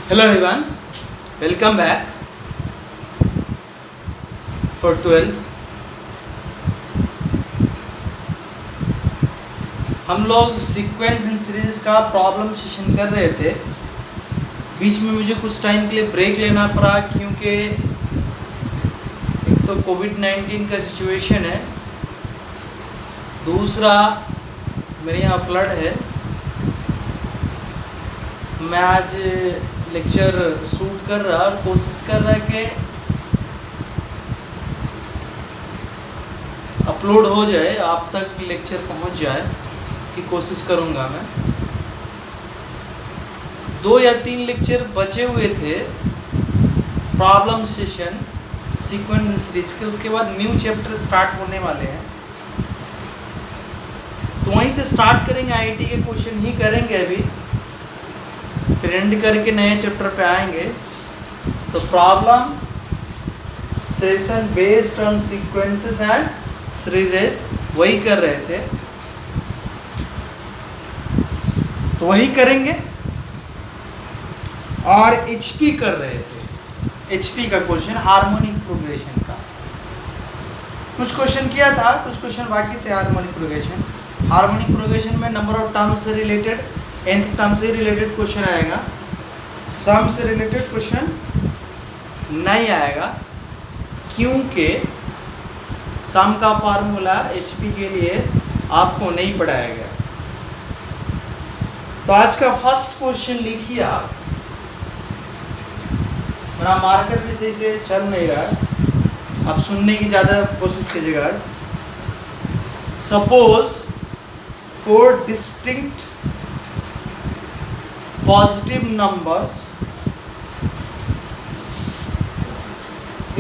Hello everyone, welcome back for 12th. हम लोग sequence and series का प्रॉब्लम सेशन कर रहे थे। बीच में मुझे कुछ टाइम के लिए ब्रेक लेना पड़ा क्योंकि एक तो कोविड-19 का सिचुएशन है, दूसरा मेरे यहाँ फ्लड है। मैं आज लेक्चर शूट कर रहा और कोशिश कर रहा है कि अपलोड हो जाए, आप तक लेक्चर पहुंच जाए, इसकी कोशिश करूंगा मैं। 2 या 3 लेक्चर बचे हुए थे प्रॉब्लम सेशन सीक्वेंस सीरीज के, उसके बाद न्यू चैप्टर स्टार्ट होने वाले हैं, तो वहीं से स्टार्ट करेंगे। आईटी के क्वेश्चन ही करेंगे अभी, फिर एंड करके नए चैप्टर पे आएंगे। तो problem session based on sequences and सीरीजेस वही कर रहे थे, तो वही करेंगे। और एचपी कर रहे थे, एचपी का क्वेश्चन हार्मोनिक प्रोग्रेशन का कुछ क्वेश्चन किया था, कुछ क्वेश्चन बाकी थे। हार्मोनिक प्रोग्रेशन में नंबर ऑफ टर्म्स से रिलेटेड, nth टर्म से रिलेटेड क्वेश्चन आएगा, सम से रिलेटेड क्वेश्चन नहीं आएगा क्योंकि सम का फार्मूला एचपी के लिए आपको नहीं पढ़ाया गया। तो आज का फर्स्ट क्वेश्चन लिखिए आप। मेरा मार्कर भी सही से चल नहीं रहा है, आप सुनने की ज़्यादा कोशिश कीजिएगा। Suppose 4 distinct positive numbers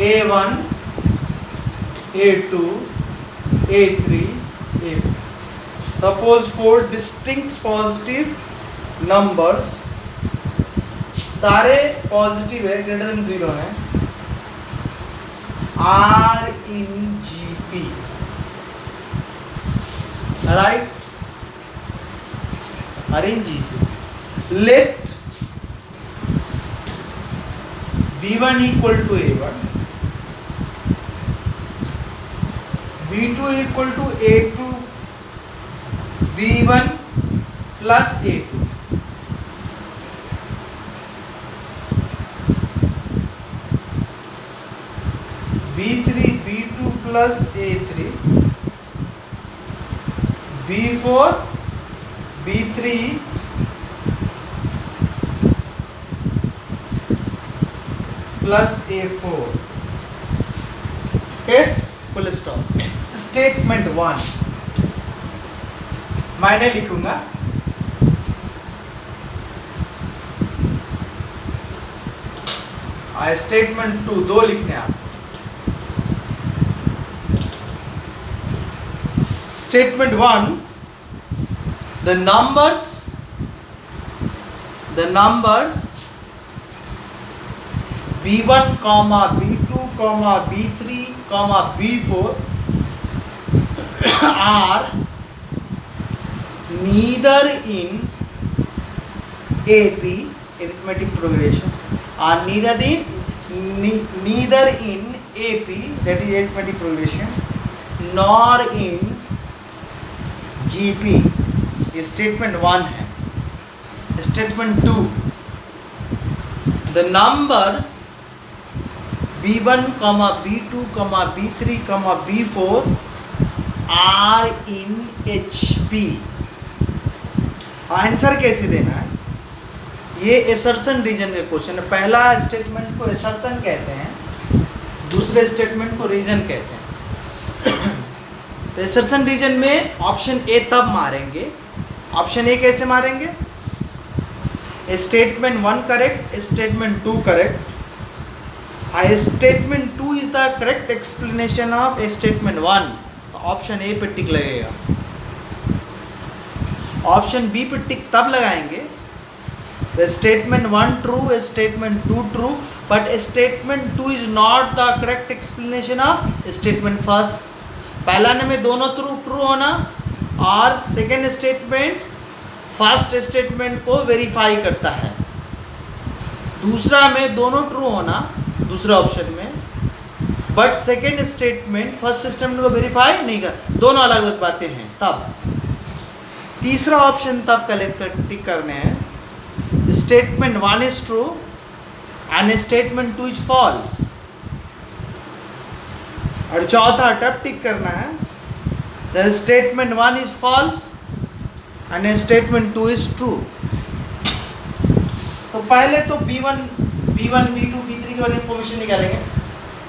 a1, a2, a3, a4. Suppose 4 distinct positive numbers, सारे पॉजिटिव है, ग्रेटर देन 0 है, are in GP, right? are in GP. Let b1 equal to a1, b2 equal to a2, b1 plus a2, b3 b2 plus a3, b4 b3 plus a4. Okay, full stop. Statement 1 मैंने लिखूंगा, statement 2 2 लिखने आप। Statement 1, the numbers b1, b2, b3, b4 are neither in AP arithmetic progression, are neither in AP, that is arithmetic progression, nor in GP. ये statement 1 है। Statement 2, the numbers b1, b2, b3, b4 are in HP. Answer कैसे देना है, ये assertion reason का question है। पहला statement को एसर्शन कहते हैं, दूसरे स्टेटमेंट को रीजन कहते हैं। तो एसर्शन रीजन में ऑप्शन ए तब मारेंगे, ऑप्शन ए कैसे मारेंगे, statement 1 correct, statement 2 correct, statement 2 is the correct explanation of statement 1, तो ऑप्शन ए पे टिक लगेगा। ऑप्शन बी पे टिक तब लगाएंगे statement 1 true, statement 2 true, but statement 2 is not the correct explanation of statement first. पहला में दोनों ट्रू होना और सेकेंड स्टेटमेंट फर्स्ट स्टेटमेंट को वेरीफाई करता है। दूसरा में दोनों ट्रू होना, दूसरा ऑप्शन में, but second statement first statement को वेरीफाई नहीं कर, दोनों अलग अलग बातें हैं। तब तीसरा ऑप्शन तब कलेक्ट कर टिक करने हैं, statement 1 is true and statement 2 is false. और चौथा तब टिक करना है, the statement 1 is false and statement 2 is true. तो पहले तो B1, B2, B3 के बारे में इंफॉर्मेशन निकालेंगे।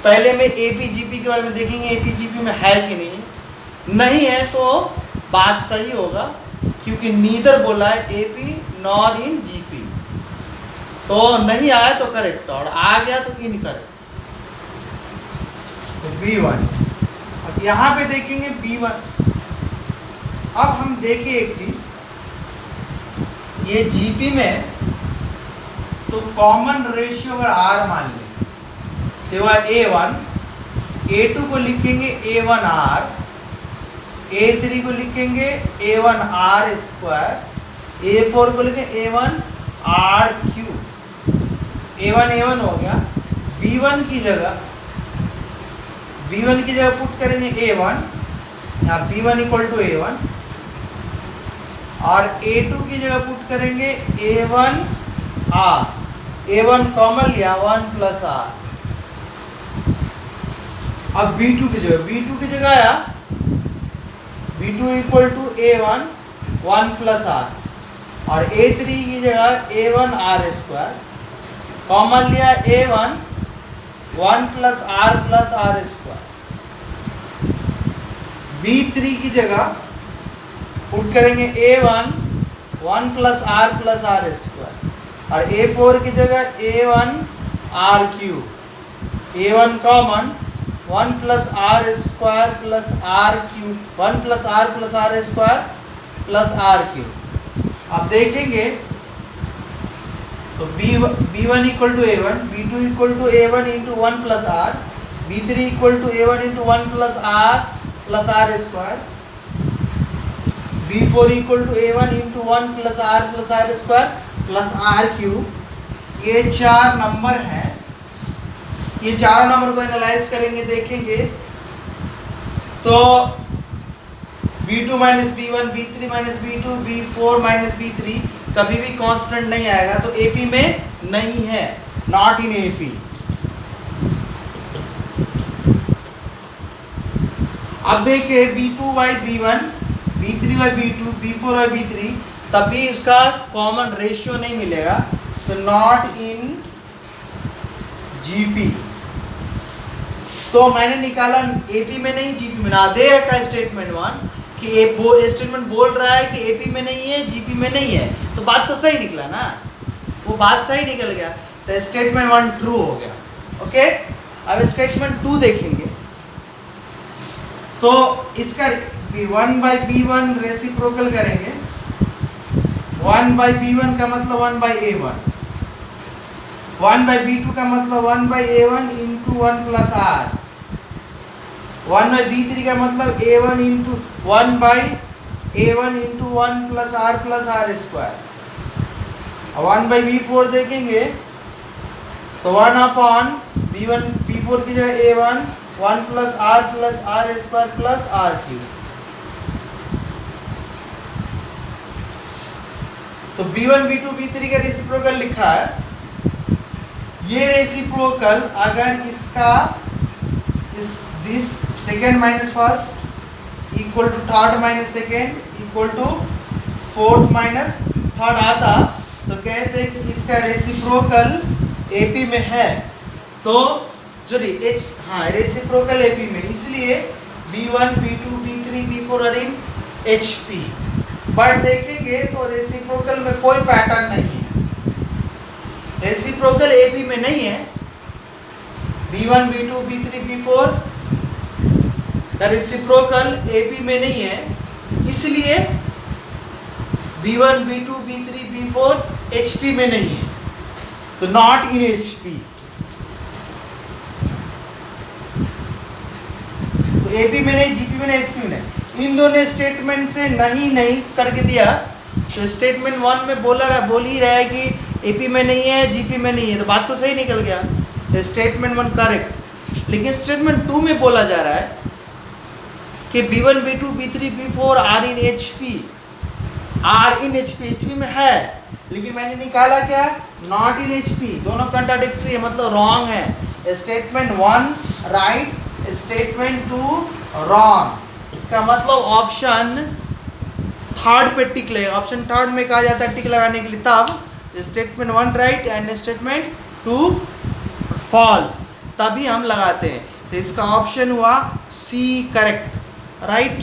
पहले में APGP के बारे में देखेंगे, APGP में है कि नहीं है तो बात सही होगा, क्योंकि नीदर बोला है AP नॉर इन GP, तो नहीं आया तो करेक्ट और आ गया तो इनकरेक्ट। तो B1, अब यहाँ पे देखेंगे B1। अब हम देखिए एक चीज, ये GP में तो कॉमन रेशियो अगर R मान लें तो A1, A2 को लिखेंगे A1R, A3 को लिखेंगे A1R स्क्वायर, A4 को लिखेंगे A1R क्यूब। A1 हो गया। B1 की जगह पुट करेंगे A1, यहाँ B1 इक्वल टू A1, और A2 की जगह पुट करेंगे A1R, A1 कॉमन लिया 1 प्लस R। अब B2 की जगह आया B2 equal to A1 1 plus R, और A3 की जगह A1R स्क्वायर, कॉमन लिया A1 1 plus R square. B3 की जगह पुट करेंगे A1 1 प्लस R स्क्वायर, और A4 की जगह A1R cube, A1 common 1 plus R square plus R cube, 1 plus R square plus R cube. अब देखेंगे तो B1 equal to A1, B2 equal to A1 into 1 plus R, B3 equal to A1 into 1 plus R square, B4 equal to A1 into 1 plus R square plus R cube. ये 4 number हैं। ये चारों number को analyse करेंगे, देखेंगे तो B2 minus B1, B3 minus B2, B4 minus B3 कभी भी कांस्टेंट नहीं आएगा, तो AP में नहीं है, नॉट इन AP। अब देखिए B2 by B1, B3 by B2, B4 by B3, तभी इसका कॉमन रेशियो नहीं मिलेगा, तो नॉट इन GP। तो मैंने निकाला AP में नहीं GP में, ना दे रखा स्टेटमेंट 1 कि स्टेटमेंट बोल रहा है कि AP में नहीं है GP में नहीं है, तो बात तो सही निकला ना, वो बात सही निकल गया, तो स्टेटमेंट 1 ट्रू हो गया। ओके, अब स्टेटमेंट 2 देखेंगे तो इसका 1 बाई B1 रेसिप्रोकल करेंगे, 1 बाई B1 का मतलब 1 बाई A1, 1 बाई B2 का मतलब 1 by A1 into 1 plus R, 1 by B3 का मतलब A1 into 1 by A1 into 1 plus R square. 1 by B4 देखेंगे तो 1 अपॉन B1, B4 की जगह A1 1 plus R square plus R cube. तो B1, B2, B3 का रेसिप्रोकल लिखा है। ये रेसिप्रोकल अगर इसका this second minus first equal to third minus second equal to fourth minus third आता, तो कहते हैं कि इसका रेसिप्रोकल AP में है, तो जो रेसिप्रोकल AP में, इसलिए B1, B2, B3, B4 are in HP। But देखेंगे तो रेसिप्रोकल में कोई पैटर्न नहीं है, रेसिप्रोकल AP में नहीं है। B1, B2, B3, B4 का रेसिप्रोकल AP में नहीं है, इसलिए B1, B2, B3, B4 HP में नहीं है, तो नॉट इन HP। तो AP में नहीं, GP में नहीं, HP में नहीं। इन दोनों स्टेटमेंट से नहीं करके दिया, तो स्टेटमेंट 1 में बोल ही रहा है कि एपी में नहीं है, जीपी में नहीं है, तो बात तो सही निकल गया, स्टेटमेंट 1 करेक्ट। लेकिन स्टेटमेंट 2 में बोला जा रहा है कि B1 B2 B3 B4 are in HP, are in HP में है, लेकिन मैंने निकाला क्या, नॉट इन HP, दोनों कंट्राडिक्टरी है, मतलब रॉन्ग है। Statement 1 right, statement 2 wrong. इसका मतलब ऑप्शन थर्ड पे टिक लगेगा। ऑप्शन थर्ड में कहा जाता है टिक लगाने के लिए तब statement 1 right and statement 2 false, तभी हम लगाते हैं। तो इसका ऑप्शन हुआ सी करेक्ट, राइट।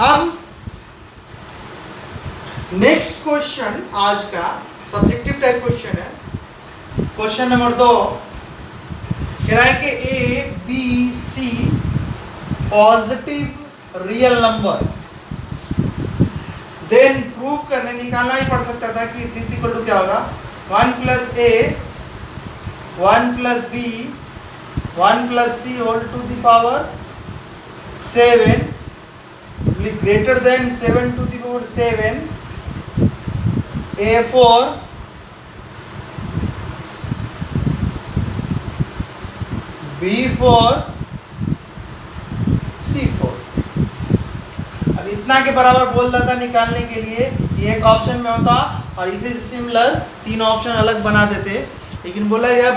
अब नेक्स्ट क्वेश्चन आज का सब्जेक्टिव टाइप क्वेश्चन है। क्वेश्चन नंबर 2 कह रहा है कि A B C positive real number, then prove करने निकालना ही पड़ सकता था कि दिस इक्वल टू क्या होगा, 1 plus A 1 plus B 1 plus C whole to the power 7 greater than 7 to the power 7, A4 B4 C4। अब इतना के बराबर बोल रहा था निकालने के लिए, ये एक ऑप्शन में होता और इसे सिमिलर 3 ऑप्शन अलग बना देते, लेकिन बोला गया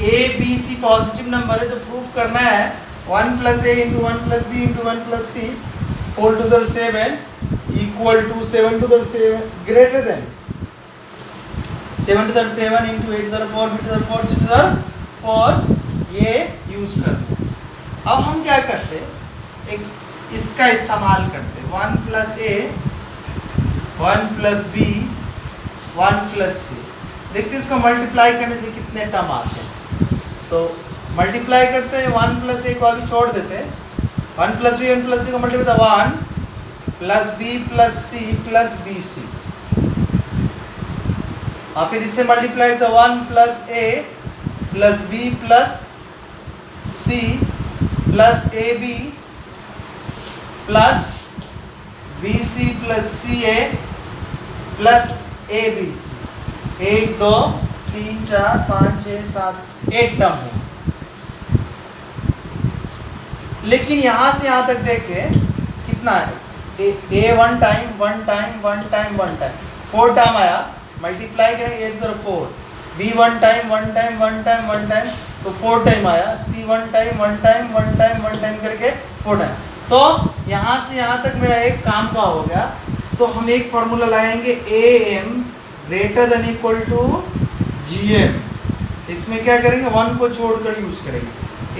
A B C positive number है, तो प्रूफ करना है 1 plus A into 1 plus B into 1 plus C whole to the 7 equal to 7 to the 7 greater than 7 to the 7 into 8 to the 4 b to the 4 c to the 4, ये use करते। अब हम क्या करते, एक इसका इस्तेमाल करते, 1 plus A 1 plus B 1 plus सी। देखते इसको मल्टीप्लाई करने से कितने टर्म आते हैं, तो मल्टीप्लाई करते हैं 1 प्लस ए को अभी छोड़ देते हैं, 1 प्लस बी 1 प्लस सी को मल्टीप्लाई 1 प्लस बी प्लस सी प्लस बी सी, और फिर इससे मल्टीप्लाई तो 1 plus A plus B plus C plus A B plus B C plus C A plus A B C. 1 2 3 4 5 6 7 8 term हो। लेकिन यहाँ से यहाँ तक देखें कितना है, A 1 time 1 time 1 time 1 time 4 time आया, मल्टीप्लाई करें 8 तो 4, B 1 time 1 time 1 time 1 time तो 4 टाइम आया, C 1 time 1 time 1 time 1 time करके 4 टाइम। तो यहाँ से यहाँ तक मेरा एक काम का हो गया। तो हम एक फॉर्मूला लाएंगे A M greater than equal to G M. इसमें क्या करेंगे, 1 को छोड़कर यूज करेंगे,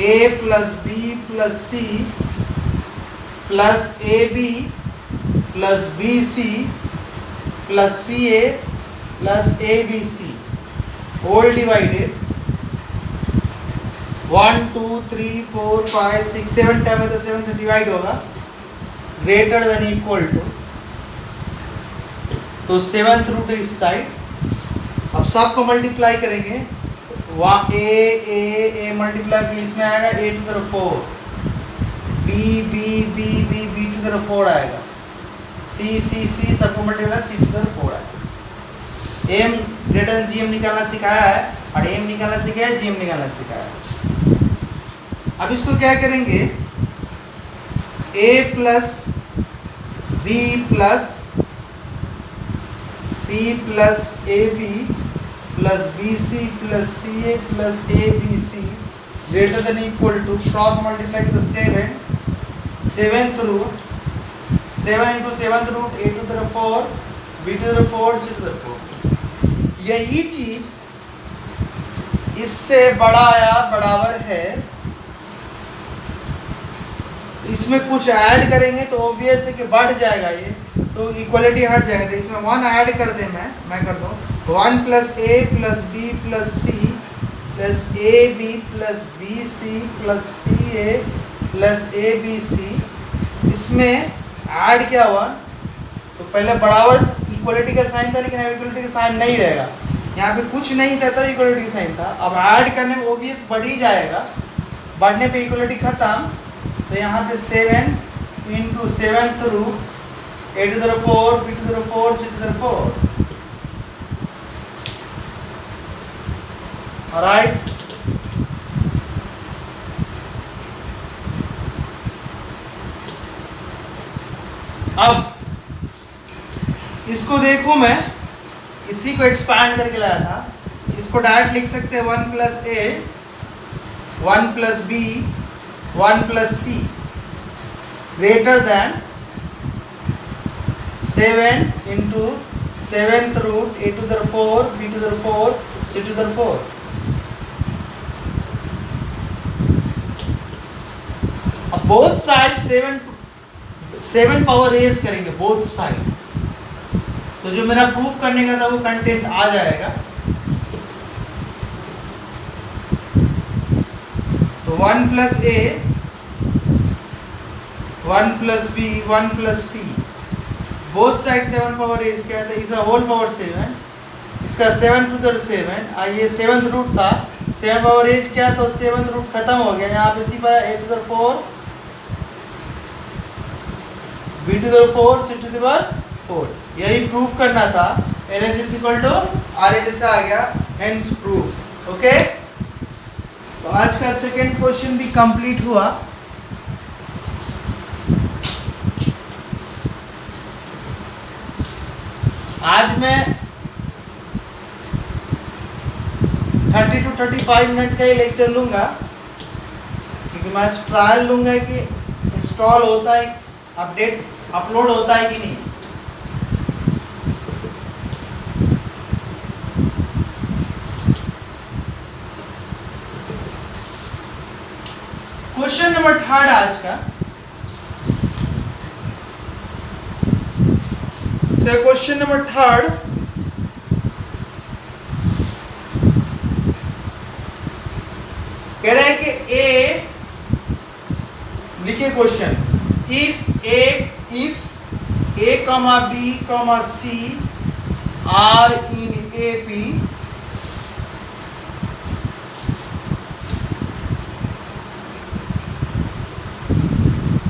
a plus B plus C plus A B plus B C plus C A plus A B c whole divided 1 2 3 4 5 6 7 time है तो 7 से डिवाइड होगा, ग्रेटर देन इक्वल टू, तो 7th रूट इस साइड। अब सबको मल्टीप्लाई करेंगे, ए मल्टीप्लाई की इसमें आएगा A to the 4, B B B B B to the 4 आएगा, सी सी सी सबको मल्टीप्लाई सी टू द 4 आएगा। M greater than G M निकालना सिखाया है और एम निकालना सिखाया है, जी एम निकालना सिखाया है। अब इसको क्या करेंगे, a plus b plus c plus ab plus bc plus ca plus abc greater than equal to cross multiply तो 7th root 7 into 7th root a to the 4 b to the 4 c to the 4। यही चीज इससे बड़ा या बराबर है, इसमें कुछ ऐड करेंगे तो ऑब्वियस है कि बढ़ जाएगा ये, तो इक्वलिटी हट जाएगा। तो इसमें 1 ऐड कर दे, मैं कर दूँ 1 plus A plus B plus C plus A B plus B C plus C A plus A B C. इसमें ऐड क्या हुआ, तो पहले बराबर इक्वलिटी का साइन था, लेकिन अब इक्वलिटी का साइन नहीं रहेगा। यहाँ पे कुछ नहीं था तब इक्वलिटी का साइन था, अब ऐड करने में ऑब्वियस बढ़ ही जाएगा, बढ़ने पे इक्वलिटी खत्म। तो यहाँ पे 7 into 7th root a to the 4 b to the 4 c to the 4। Alright, अब इसको देखो, मैं इसी को एक्सपैंड करके लाया था, इसको डायरेक्ट लिख सकते हैं 1 plus A 1 plus B 1 plus C greater than 7 into 7th root a to the 4 b to the 4 c to the 4। अब बोथ साइड 7 पावर रेज करेंगे बोथ साइड, तो जो मेरा प्रूफ करने का था वो कंटेंट आ जाएगा। तो 1 plus A 1 plus B 1 plus C, both side 7 power raise क्या है, इसका होल पावर 7, इसका 7 टू द 7, ये 7th रूट था, 7 पावर रेज क्या, तो 7th रूट खत्म हो गया, यहाँ पे सिर्फ a to the 4 b to the 4 c to the 4। यही प्रूफ करना था, LHS इक्वल टू RHS आ गया, हेंस प्रूफ। ओके, तो आज का सेकेंड क्वेश्चन भी कंप्लीट हुआ। आज मैं 30 to 35 मिनट का ही लेक्चर लूंगा, क्योंकि मैं ट्रायल लूंगा कि इंस्टॉल होता है, अपडेट अपलोड होता है कि नहीं। क्वेश्चन नंबर 3 आज का, क्वेश्चन नंबर 3 कह रहे हैं कि ए, लिखिए question, if A comma B comma C are in A P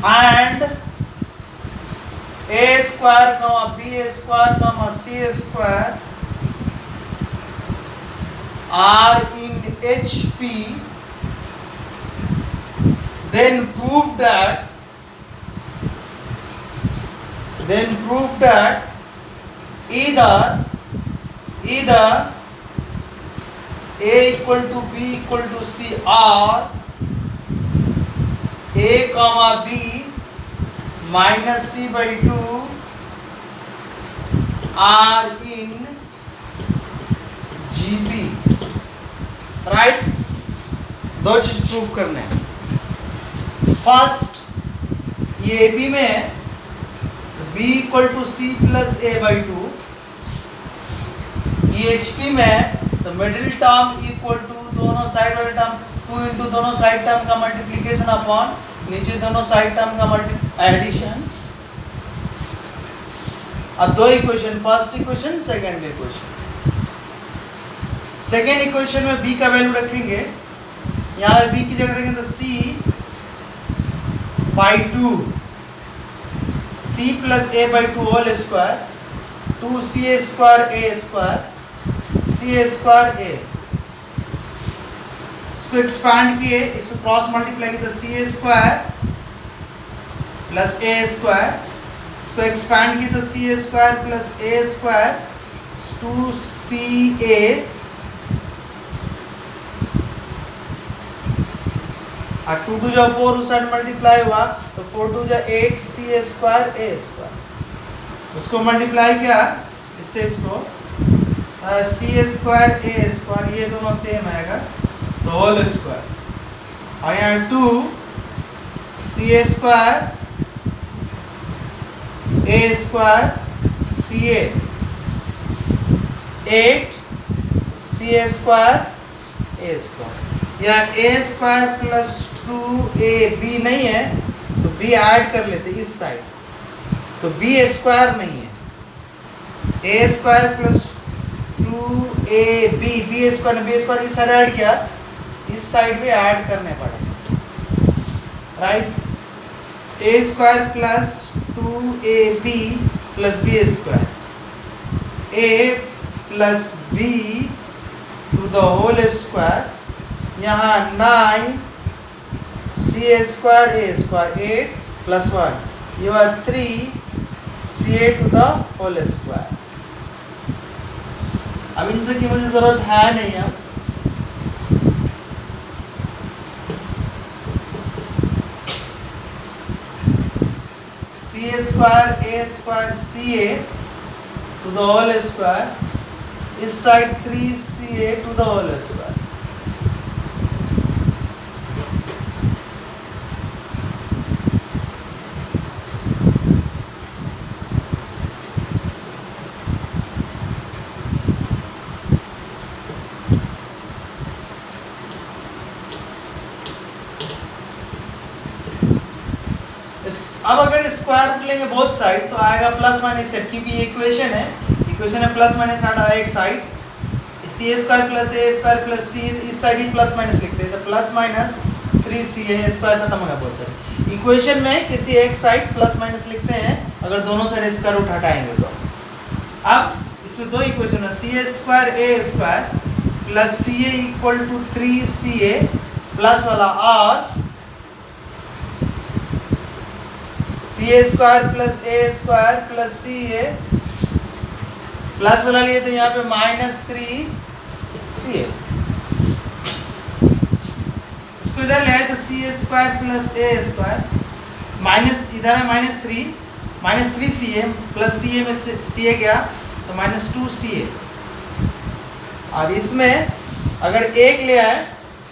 and a square comma b square comma c square are in HP, then prove that either a equal to b equal to c or a comma b minus c by 2 are in GP, right. दो चीज prove करने हैं। First, ये AB में है, b equal to c plus a by 2, ये HP में है, तो मिडिल टर्म इक्वल टू दोनों साइड वाले टर्म 2 इंटू दोनों साइड टर्म का मल्टीप्लीकेशन अपॉन नीचे दोनों साइड टर्म का एडिशन। अब दो equation, first equation second equation. Second equation में b का वैल्यू रखेंगे, यहाँ पे b की जगह रखेंगे तो c by 2 c plus a by 2 whole square 2ca square a square c square a। इसको एक्सपांड किए, इसको क्रॉस मल्टीप्लाई किया तो सी a square plus A square, इसको एक्सपांड किए तो सी a square plus A square 2ca और 2 टू जा 4 उस साइड मल्टीप्लाई हुआ तो 4 टू जा 8 सी ए स्क्वायर ए स्क्वायर, उसको मल्टीप्लाई किया इससे इसको सी ए स्क्वायर ए स्क्वायर, ये दोनों सेम आएगा तो होल स्क्वायर, और यहाँ 2 सी a square a square c A 8 C a square a square, या ए स्क्वायर प्लस 2ab नहीं है तो b ऐड कर लेते इस साइड, तो b स्क्वायर नहीं है, a square plus 2ab b square इस साइड ऐड किया, इस साइड भी ऐड करने पड़े, right. A square plus 2ab plus b square, a plus b to the whole square, यहाँ 9 c a square a square 8 plus 1, ये बात 3 c a to the whole square. अब इनसे की मुझे जरूरत है नहीं है, c a square c a to the whole square, इस side 3ca to the whole square, अब अगर स्क्वायर रूट लेंगे बोथ साइड तो आएगा प्लस माइनस सेट, क्योंकि ये इक्वेशन है प्लस माइनस आएगा एक side, C a square plus सी, इस साइड ही प्लस माइनस लिखते हैं तो प्लस माइनस 3ca स्क्वायर खत्म हो गया बोथ साइड। इक्वेशन में किसी एक साइड प्लस माइनस लिखते हैं अगर दोनों साइड स्क्वायर रूट हटाएंगे तो। अब इसमें दो इक्वेशन है, c a square plus C a equal to 3ca plus वाला, और c a square plus C A plus वाला लिए तो यहाँ पे माइनस 3ca, इसको इधर ले आए तो सी a square plus A square minus, इधर है माइनस 3ca प्लस सी ए में सी ए गया तो माइनस 2ca। अब इसमें अगर एक ले आए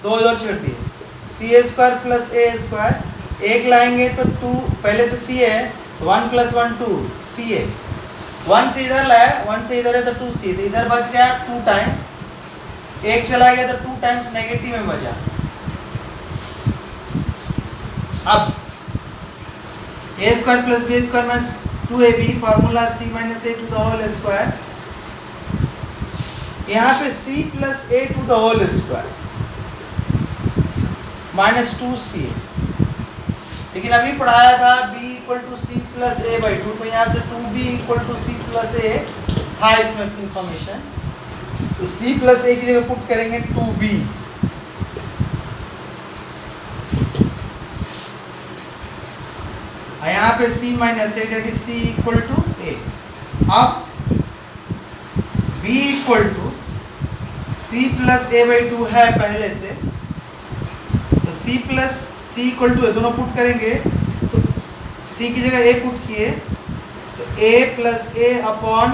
दो इधर छोड़ दिए, सी a square plus A square, एक लाएंगे तो 2 पहले से सी है 1 प्लस 1 2ca, 1 से इधर लाया 1 से इधर है तो 2ca, तो इधर बच गया 2 टाइम्स, एक चला गया तो 2 टाइम्स नेगेटिव में बचा। अब a square plus b square minus 2ab formula c minus a to the whole square, यहाँ पे c plus a to the whole square minus 2ca, लेकिन अभी पढ़ाया था b equal to c plus a by 2, तो यहाँ से 2b equal to c plus a था इसमें इंफॉर्मेशन, तो c प्लस ए की जगह पुट करेंगे 2b, यहाँ पे c minus a that is c equal to a. अब b equal to c plus a by 2 है पहले से, तो c plus c equal to है, दोनों पुट करेंगे तो c की जगह a पुट किए तो a plus A upon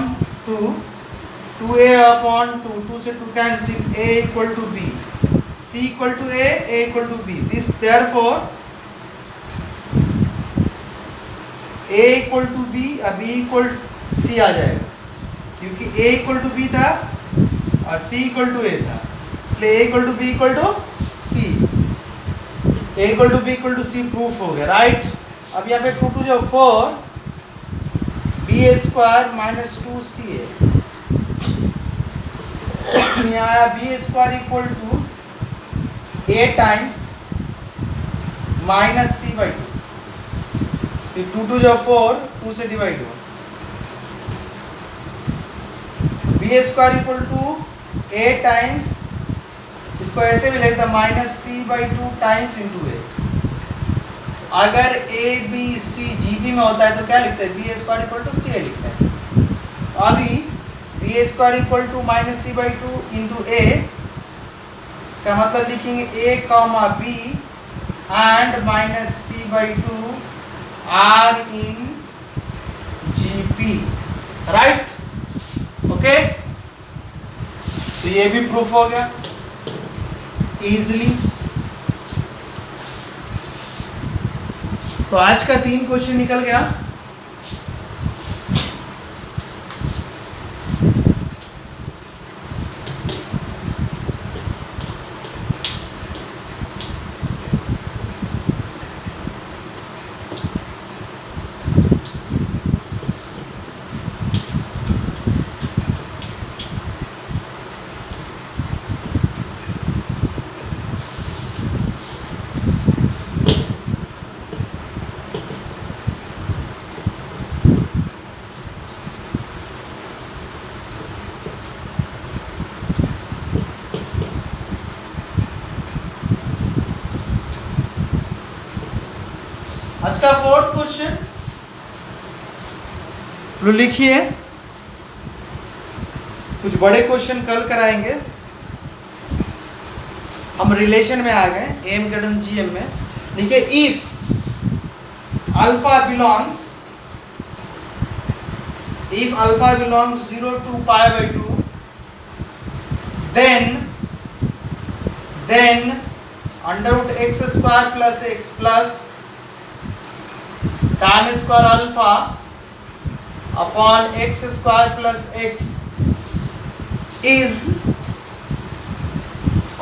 2a upon 2 से 2 cancel, a equal to b, c equal to a equal to b, this therefore a equal to b और b इक्वल c आ जाएगा, क्योंकि a इक्वल टू b था और c equal to a था, इसलिए a equal to b equal to c, a equal to b equal to c proof हो गया, राइट। अब यहाँ पे 2 जो 4 b स्क्वायर माइनस 2ca, यहाँ आया b square equal to a times minus c by 2, 2 जो 4 2 से डिवाइड हुआ, b square equal to a times इसको ऐसे भी लिखता minus c by two times into a. अगर ए बी सी जीबी में होता है तो क्या लिखते हैं, b square equal to c a लिखते हैं। तो अभी b square equal to minus c by two into a, इसका मतलब लिखेंगे a comma b and minus c by two are in G P, right. Okay, तो ये भी प्रूफ हो गया इजिली। तो आज का 3 क्वेश्चन निकल गया। आज का 4th क्वेश्चन लिखिए। कुछ बड़े क्वेश्चन कल कराएंगे। हम रिलेशन में आ गए, एम ग्रेटर देन जीएम में। लिखिए if alpha belongs 0 to pi by 2, then under root x square plus x plus tan square alpha upon x square plus x is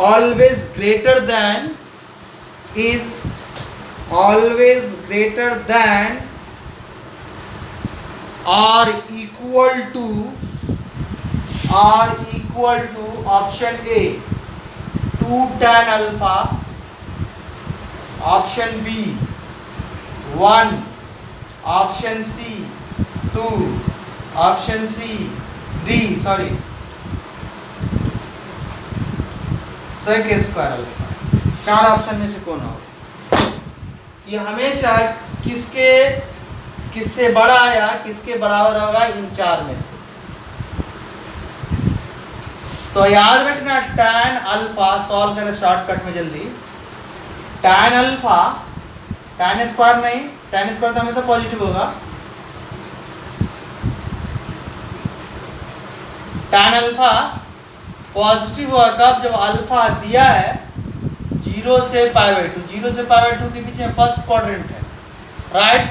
always greater than or equal to option A 2 tan alpha, option B 1, option C 2, option D sec square alpha. 4 option में से कौन होगा? ये हमेशा किससे बड़ा या किसके बराबर होगा, इन 4 में से। तो याद रखना tan अल्फा सॉल्व करें शॉर्टकट में जल्दी। tan अल्फा, tan स्क्वायर नहीं, tan स्क्वायर तो हमेशा पॉजिटिव होगा। tan अल्फा पॉजिटिव होगा कब, जब अल्फा दिया है 0 से पाई बाई 2। 0 से पाई बाई 2 के बीच में फर्स्ट क्वाड्रेंट है, राइट।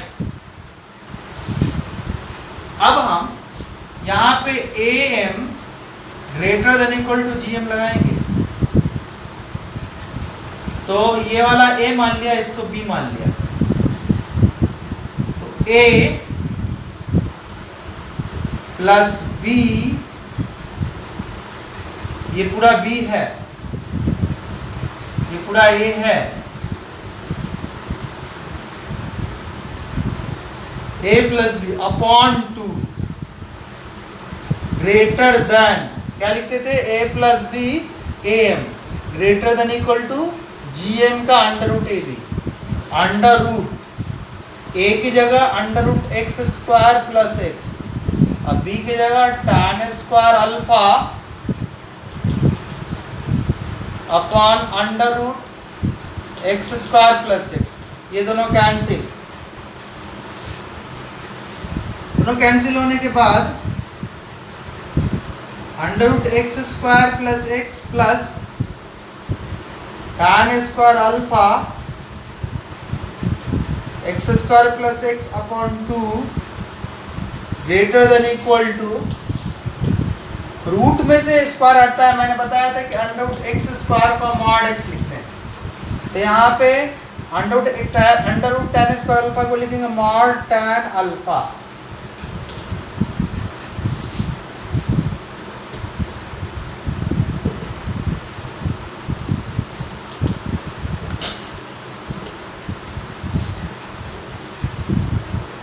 अब हम यहाँ पे am greater than equal to gm लगाएंगे। तो ये वाला a मान लिया, इसको b मान लिया। तो a प्लस b, ये पूरा b है, ये पूरा a है। a plus B upon 2 greater than, क्या लिखते थे, a plus B am greater than equal to gm का under root A B. Under root a की जगह under root X square plus X, अब b की जगह tan square alpha upon under root X square plus X. ये दोनों cancel होने के बाद under root X square plus X plus tan square alpha X square plus X upon 2 greater than equal to, root में से square हटता है। मैंने बताया था कि अंडर रूट एक्स स्क्वायर का मॉड एक्स लिखते हैं। तो यहाँ पे under root tan square alpha को लिखेंगे मॉड tan अल्फा।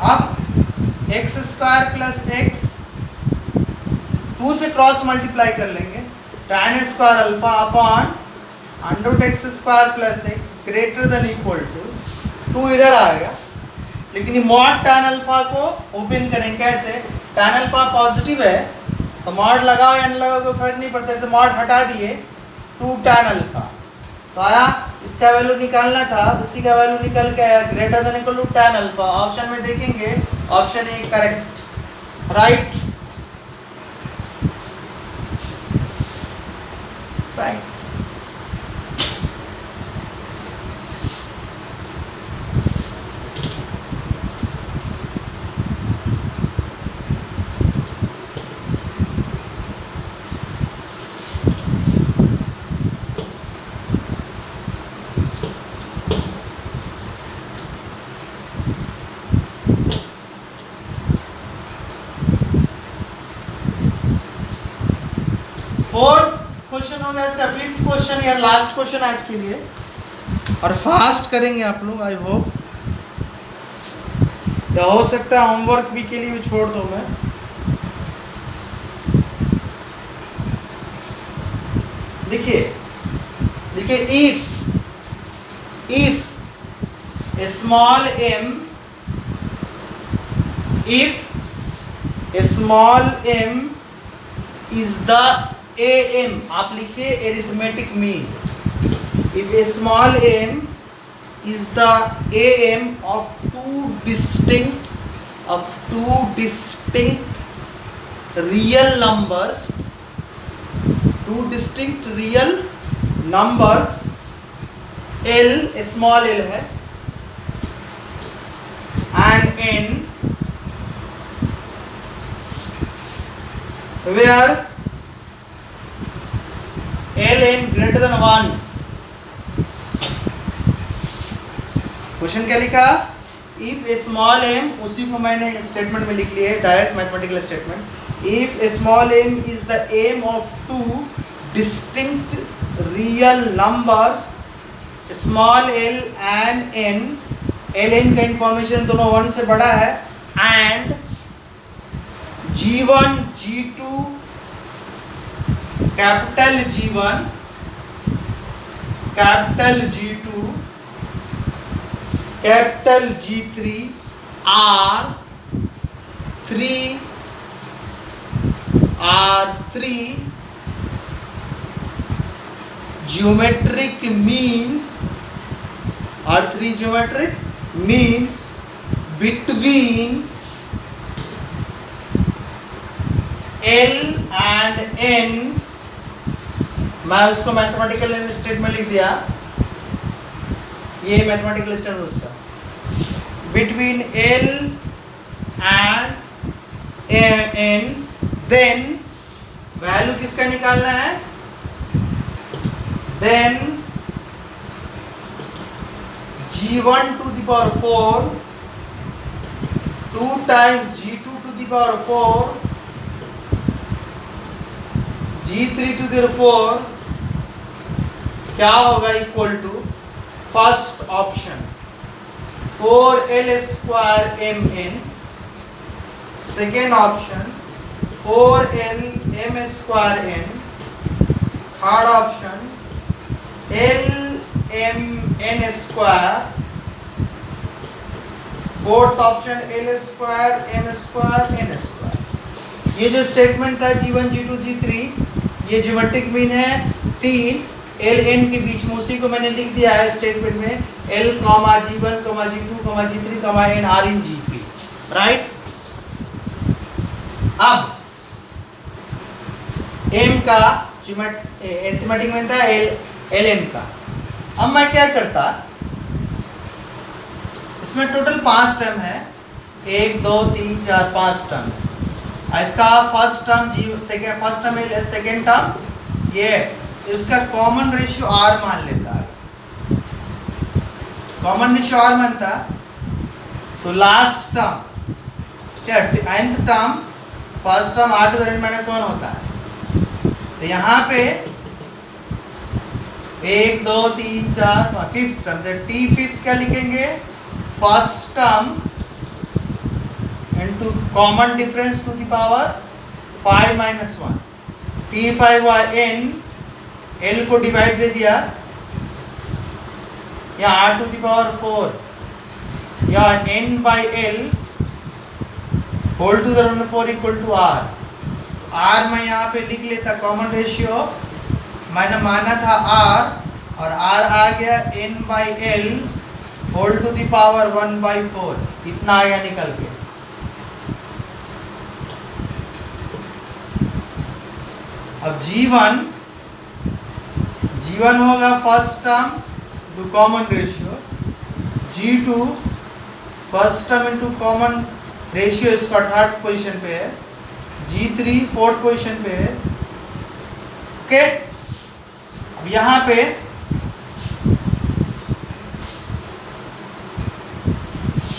अब एक्स स्क्वायर प्लस एक्स 2 से क्रॉस मल्टीप्लाई कर लेंगे, tan square alpha upon under root X square plus X greater than equal to 2 इधर आएगा, लेकिन ये मॉड tan अल्फा को ओपन करेंगे कैसे? tan अल्फा पॉजिटिव है तो मॉड लगाओ या न लगाओ कोई फर्क नहीं पड़ता, जैसे मॉड हटा दिए 2 tan अल्फा तो आया, इसका वैल्यू निकालना था, इसी का वैल्यू निकल के आया greater than equal to tan alpha. Option में देखेंगे option A correct, right right. Fourth question हो गया इसका, फिफ्थ क्वेश्चन या लास्ट क्वेश्चन आज के लिए, और फास्ट करेंगे आप लोग आई होप, या हो सकता है होमवर्क भी के लिए भी छोड़ दूं मैं। देखिए देखिए, if a small M, if a small M is the AM, आप लिखिए arithmetic mean, if a small m is the AM of two distinct real numbers, L, a small l है, and N, where Ln greater than 1। Question क्या लिखा? If a small M, उसी को मैंने statement में लिख लिया है, direct mathematical statement. If a small M is the M of two distinct real numbers small L and N, L N का इंफॉर्मेशन दोनों 1 से बड़ा है, and G1 G2 capital G1 capital G2 capital G3 R3 geometric means, R3 geometric means between L and N। मैं उसको mathematical statement लिख दिया, ये मैथमेटिकल स्टेटमेंट उसका, between L and N, then value किसका निकालना है? Then G1 to the power 4 2 times G2 to the power 4 G3 to the 4 क्या होगा? Equal to first option 4L square MN, second option 4L M square N, third option L M N square, fourth option L square M square N square. ये जो statement था G1 G2 G3, ये geometric mean है 3 L N के बीच में, उसी को मैंने लिख दिया है स्टेटमेंट में, L, G1, G2, G3, N R in GP, right. अब M का अरिथमेटिक मीन था L N का। अब मैं क्या करता, इसमें टोटल 5 टर्म है, 1 2 3 4 5 टर्म। इसका फर्स्ट टर्म फर्स्ट टर्म है, सेकेंड टर्म ये, इसका कॉमन रेशियो R मान लेता है, कॉमन रेशियो R मानता, तो लास्ट टर्म क्या, nth term first term R to the n-1 होता है। तो यहाँ पे 1 2 3 4 5th टर्म, तो T फिफ्थ क्या लिखेंगे? First term into common difference to the power 5 minus 1, T5 y n, L को डिवाइड दे दिया या r टू द पावर 4 या n by L whole to the 4 equal to r। r मैं यहाँ पे लिख लेता कॉमन रेशियो, मैंने माना था r और r आ गया n by L whole to the power 1/4, इतना आ गया निकल के। अब G1 होगा first term to common ratio, G2 first term into common ratio इसका थर्ड पोजीशन पे है, G3 फोर्थ पोजीशन पे है। ओके, अब यहाँ पे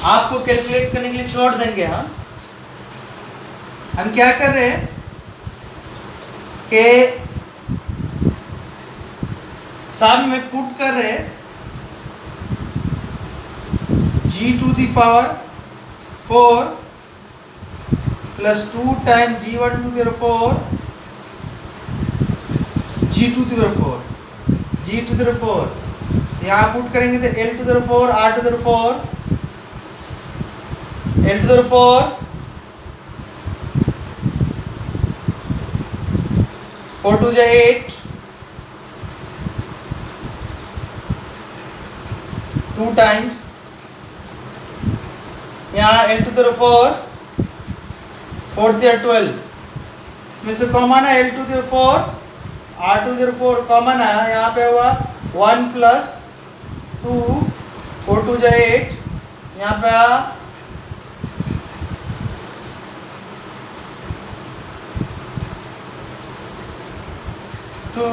आपको कैलकुलेट करने के लिए छोड़ देंगे। हम क्या कर रहे हैं कि सब में पुट कर रहे g to the power 4 plus 2 time g1 to the 4 g to the 4 g to the 4 यहाँ पुट करेंगे तो l to the 4 r to the 4 l to the 4 4 to जा 8 2 टाइम्स यहाँ l टू द 4 4 या 12, इसमें से कॉमन है l to the 4 r to the 4 common है, यहाँ पे हुआ 1 प्लस 2 4 टू जा 8, यहाँ पे 2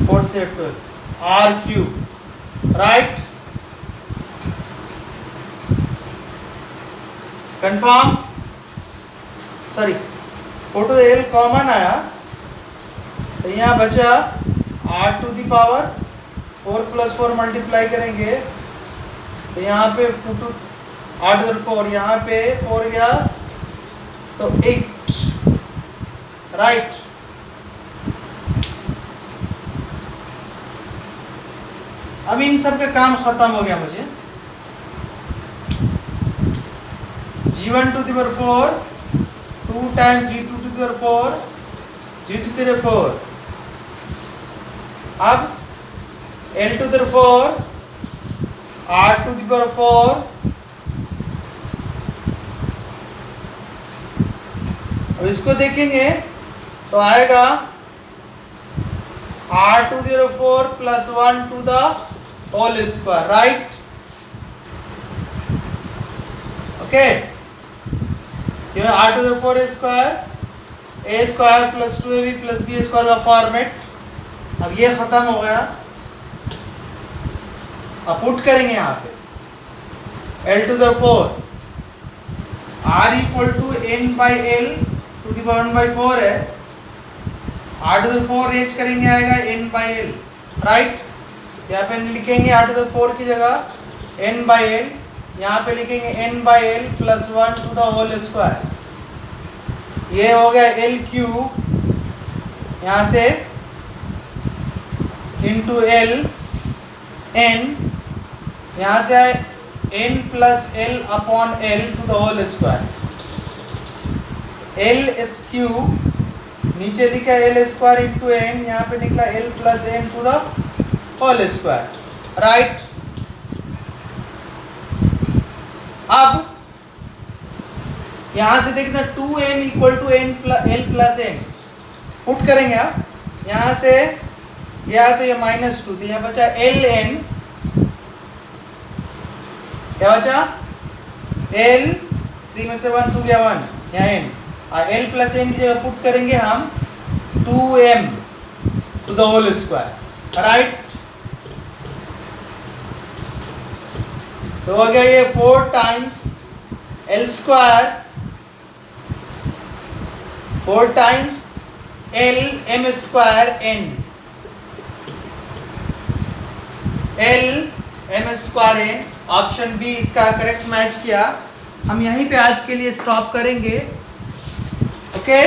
4 से 12 r cube, right? Confirm? Sorry, 4 to l common आया तो यहाँ बचा r टू द पावर 4 प्लस 4 मल्टीप्लाई करेंगे तो यहाँ पे 2 टू r टू द 4, यहाँ पे 4 गया तो 8, राइट? अब इन सब का काम खत्म हो गया। मुझे g1 to the 4 2 time g2 to the 4 g to the 4, अब l to the 4 r to the 4, अब इसको देखेंगे तो आएगा r to the 4 plus 1 to the whole square, right? Okay, ये r to the 4 square a square plus 2ab plus b square का format. अब ये खत्म हो गया, अब पुट करेंगे यहाँ पे l to the 4 r equal to n by l to the power 1/4 है, r टू द 4 रेज करेंगे आएगा n बाई एल, राइट? यहाँ पे लिखेंगे r टू द 4 की जगह n बाई एल, यहाँ पे लिखेंगे n by l plus 1 to the whole square, ये हो गया l क्यूब, यहाँ से इंटू l n, यहाँ से आए n plus l upon l to the whole square, l इस क्यूब, नीचे लिखा l स्क्वायर इंटू n, यहाँ पे निकला l plus n to the whole square, right? अब यहाँ से देखना 2m equal to n l plus n put करेंगे। आप यहाँ से गया तो ये -2, तो यहाँ बचा ln, क्या बचा l, 3 में से 1 2 गया 1, यहाँ n, और l प्लस n की जगह पुट करेंगे हम 2m to the whole square, right? तो हो गया ये 4 times l square 4 times l m square n, l m square n, option B इसका करेक्ट मैच किया। हम यहीं पे आज के लिए स्टॉप करेंगे। ओके।